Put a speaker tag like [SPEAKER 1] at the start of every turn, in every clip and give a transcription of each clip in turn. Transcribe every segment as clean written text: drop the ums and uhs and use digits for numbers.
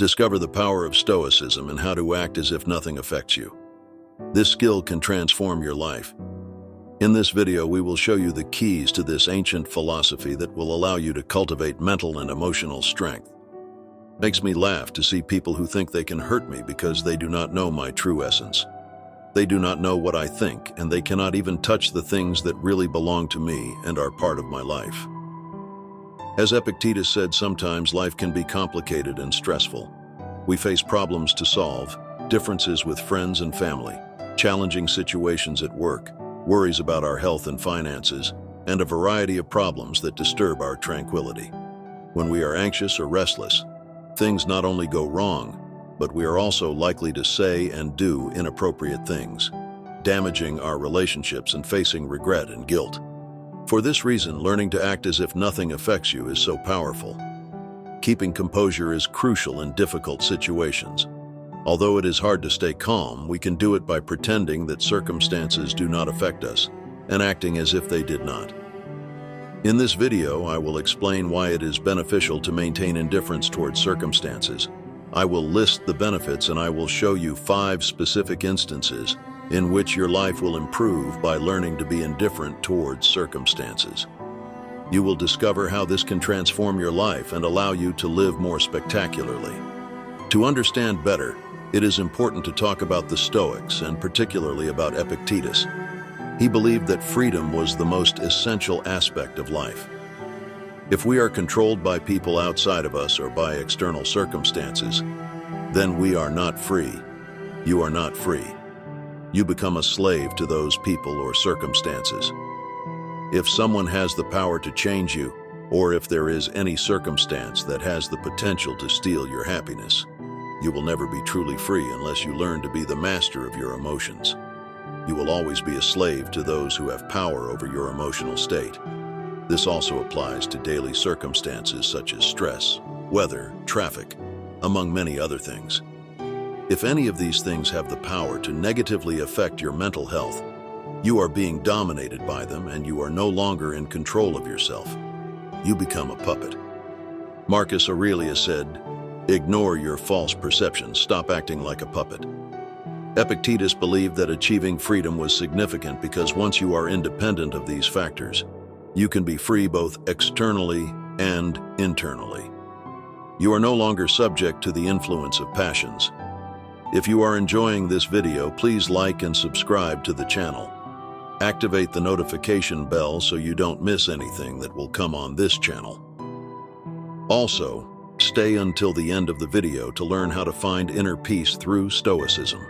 [SPEAKER 1] Discover the power of Stoicism and how to act as if nothing affects you. This skill can transform your life. In this video, we will show you the keys to this ancient philosophy that will allow you to cultivate mental and emotional strength. Makes me laugh to see people who think they can hurt me because they do not know my true essence. They do not know what I think, and they cannot even touch the things that really belong to me and are part of my life. As Epictetus said, sometimes life can be complicated and stressful. We face problems to solve, differences with friends and family, challenging situations at work, worries about our health and finances, and a variety of problems that disturb our tranquility. When we are anxious or restless, things not only go wrong, but we are also likely to say and do inappropriate things, damaging our relationships and facing regret and guilt. For this reason, learning to act as if nothing affects you is so powerful. Keeping composure is crucial in difficult situations. Although it is hard to stay calm, we can do it by pretending that circumstances do not affect us and acting as if they did not. In this video, I will explain why it is beneficial to maintain indifference towards circumstances. I will list the benefits and I will show you 5 specific instances in which your life will improve by learning to be indifferent towards circumstances. You will discover how this can transform your life and allow you to live more spectacularly. To understand better, it is important to talk about the Stoics and particularly about Epictetus. He believed that freedom was the most essential aspect of life. If we are controlled by people outside of us or by external circumstances, then we are not free. You are not free. You become a slave to those people or circumstances. If someone has the power to change you, or if there is any circumstance that has the potential to steal your happiness, you will never be truly free unless you learn to be the master of your emotions. You will always be a slave to those who have power over your emotional state. This also applies to daily circumstances such as stress, weather, traffic, among many other things. If any of these things have the power to negatively affect your mental health, you are being dominated by them and you are no longer in control of yourself. You become a puppet. Marcus Aurelius said, "Ignore your false perceptions, stop acting like a puppet." Epictetus believed that achieving freedom was significant because once you are independent of these factors, you can be free both externally and internally. You are no longer subject to the influence of passions. If you are enjoying this video, please like and subscribe to the channel. Activate the notification bell so you don't miss anything that will come on this channel. Also, stay until the end of the video to learn how to find inner peace through Stoicism.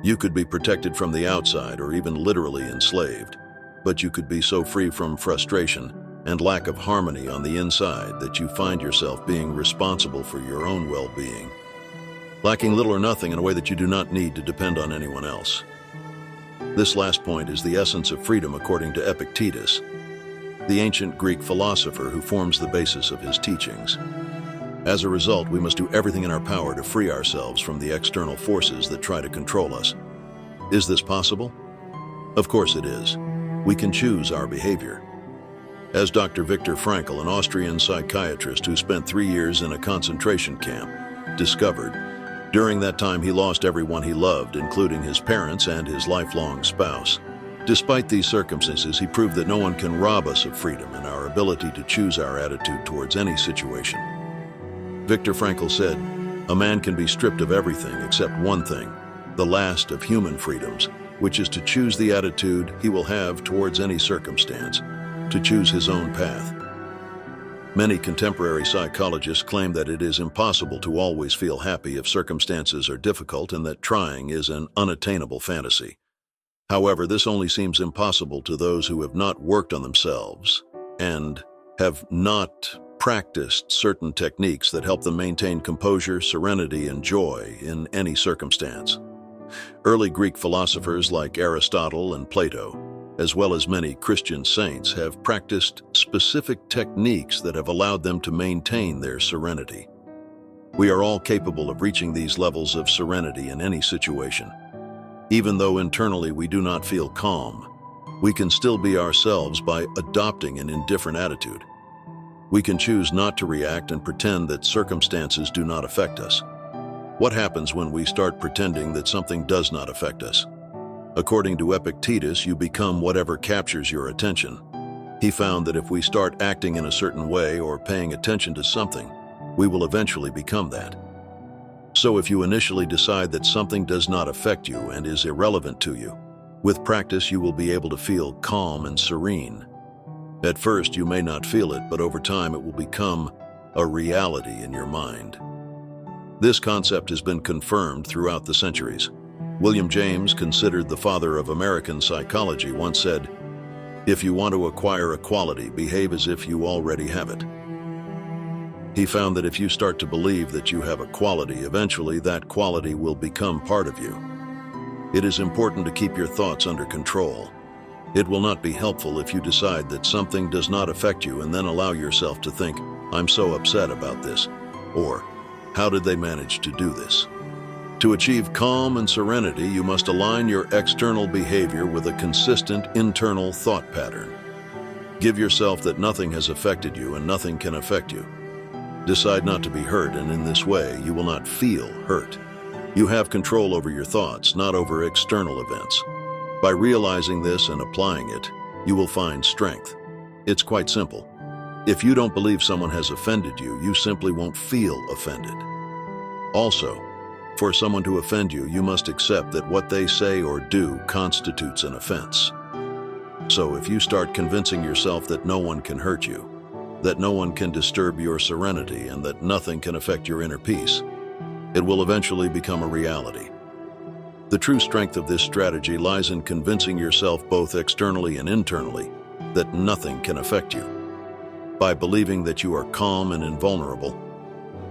[SPEAKER 1] You could be protected from the outside or even literally enslaved, but you could be so free from frustration and lack of harmony on the inside that you find yourself being responsible for your own well-being, lacking little or nothing in a way that you do not need to depend on anyone else. This last point is the essence of freedom according to Epictetus, the ancient Greek philosopher who forms the basis of his teachings. As a result, we must do everything in our power to free ourselves from the external forces that try to control us. Is this possible? Of course it is. We can choose our behavior. As Dr. Viktor Frankl, an Austrian psychiatrist who spent 3 years in a concentration camp, discovered, during that time he lost everyone he loved, including his parents and his lifelong spouse. Despite these circumstances, he proved that no one can rob us of freedom and our ability to choose our attitude towards any situation. Viktor Frankl said, "A man can be stripped of everything except one thing, the last of human freedoms, which is to choose the attitude he will have towards any circumstance, to choose his own path." Many contemporary psychologists claim that it is impossible to always feel happy if circumstances are difficult and that trying is an unattainable fantasy. However, this only seems impossible to those who have not worked on themselves and have not practiced certain techniques that help them maintain composure, serenity, and joy in any circumstance. Early Greek philosophers like Aristotle and Plato, as well as many Christian saints, have practiced specific techniques that have allowed them to maintain their serenity. We are all capable of reaching these levels of serenity in any situation. Even though internally we do not feel calm, we can still be ourselves by adopting an indifferent attitude. We can choose not to react and pretend that circumstances do not affect us. What happens when we start pretending that something does not affect us? According to Epictetus, you become whatever captures your attention. He found that if we start acting in a certain way or paying attention to something, we will eventually become that. So if you initially decide that something does not affect you and is irrelevant to you, with practice you will be able to feel calm and serene. At first you may not feel it, but over time it will become a reality in your mind. This concept has been confirmed throughout the centuries. William James, considered the father of American psychology, once said, "If you want to acquire a quality, behave as if you already have it." He found that if you start to believe that you have a quality, eventually that quality will become part of you. It is important to keep your thoughts under control. It will not be helpful if you decide that something does not affect you and then allow yourself to think, "I'm so upset about this," or "How did they manage to do this?" To achieve calm and serenity, you must align your external behavior with a consistent internal thought pattern. Give yourself that nothing has affected you and nothing can affect you. Decide not to be hurt, and in this way, you will not feel hurt. You have control over your thoughts, not over external events. By realizing this and applying it, you will find strength. It's quite simple. If you don't believe someone has offended you, you simply won't feel offended. Also, for someone to offend you, you must accept that what they say or do constitutes an offense. So if you start convincing yourself that no one can hurt you, that no one can disturb your serenity, and that nothing can affect your inner peace, it will eventually become a reality. The true strength of this strategy lies in convincing yourself both externally and internally that nothing can affect you. By believing that you are calm and invulnerable,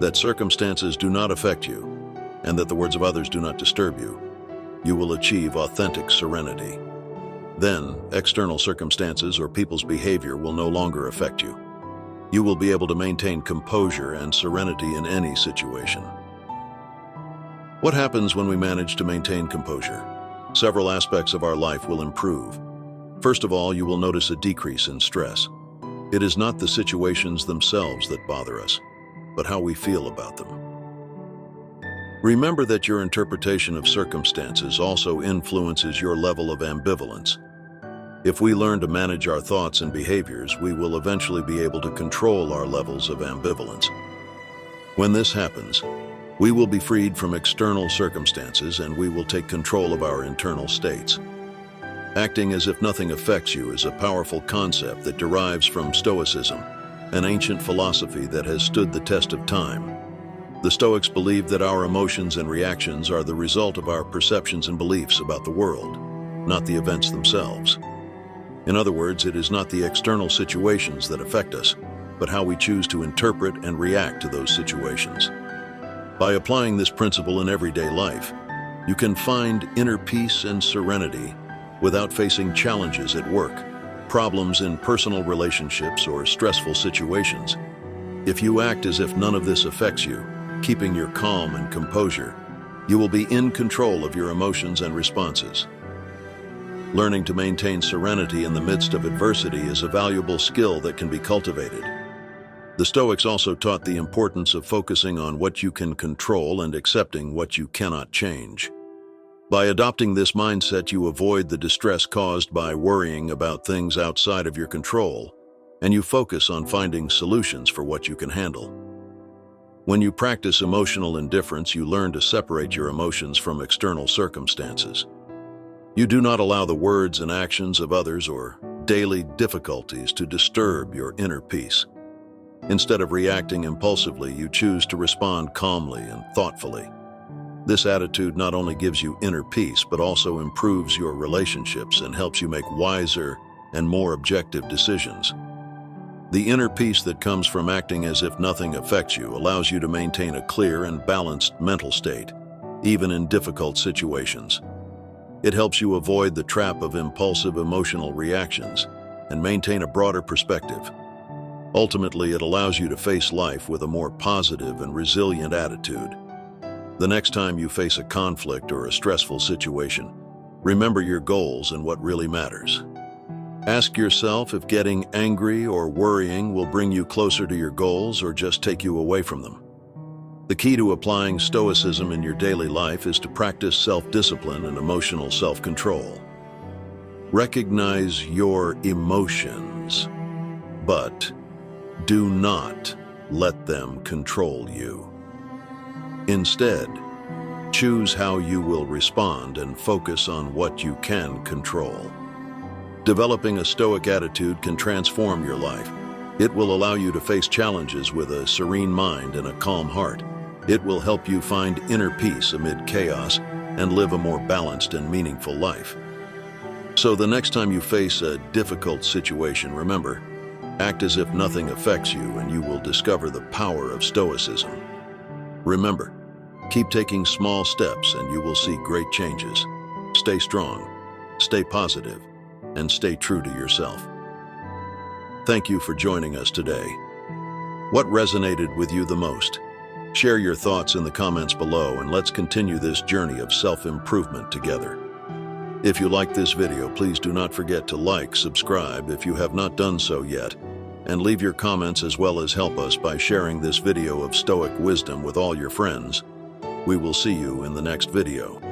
[SPEAKER 1] that circumstances do not affect you, and that the words of others do not disturb you, you will achieve authentic serenity. Then, external circumstances or people's behavior will no longer affect you. You will be able to maintain composure and serenity in any situation. What happens when we manage to maintain composure? Several aspects of our life will improve. First of all, you will notice a decrease in stress. It is not the situations themselves that bother us, but how we feel about them. Remember that your interpretation of circumstances also influences your level of ambivalence. If we learn to manage our thoughts and behaviors, we will eventually be able to control our levels of ambivalence. When this happens, we will be freed from external circumstances and we will take control of our internal states. Acting as if nothing affects you is a powerful concept that derives from Stoicism, an ancient philosophy that has stood the test of time. The Stoics believed that our emotions and reactions are the result of our perceptions and beliefs about the world, not the events themselves. In other words, it is not the external situations that affect us, but how we choose to interpret and react to those situations. By applying this principle in everyday life, you can find inner peace and serenity without facing challenges at work, problems in personal relationships, or stressful situations. If you act as if none of this affects you, keeping your calm and composure, you will be in control of your emotions and responses. Learning to maintain serenity in the midst of adversity is a valuable skill that can be cultivated. The Stoics also taught the importance of focusing on what you can control and accepting what you cannot change. By adopting this mindset, you avoid the distress caused by worrying about things outside of your control, and you focus on finding solutions for what you can handle. When you practice emotional indifference, you learn to separate your emotions from external circumstances. You do not allow the words and actions of others or daily difficulties to disturb your inner peace. Instead of reacting impulsively, you choose to respond calmly and thoughtfully. This attitude not only gives you inner peace, but also improves your relationships and helps you make wiser and more objective decisions. The inner peace that comes from acting as if nothing affects you allows you to maintain a clear and balanced mental state, even in difficult situations. It helps you avoid the trap of impulsive emotional reactions and maintain a broader perspective. Ultimately, it allows you to face life with a more positive and resilient attitude. The next time you face a conflict or a stressful situation, remember your goals and what really matters. Ask yourself if getting angry or worrying will bring you closer to your goals or just take you away from them. The key to applying Stoicism in your daily life is to practice self-discipline and emotional self-control. Recognize your emotions, but do not let them control you. Instead, choose how you will respond and focus on what you can control. Developing a Stoic attitude can transform your life. It will allow you to face challenges with a serene mind and a calm heart. It will help you find inner peace amid chaos and live a more balanced and meaningful life. So the next time you face a difficult situation, remember, act as if nothing affects you and you will discover the power of Stoicism. Remember, keep taking small steps and you will see great changes. Stay strong, stay positive, and stay true to yourself. Thank you for joining us today. What resonated with you the most? Share your thoughts in the comments below and let's continue this journey of self-improvement together. If you liked this video, please do not forget to like, subscribe if you have not done so yet, and leave your comments as well as help us by sharing this video of Stoic wisdom with all your friends. We will see you in the next video.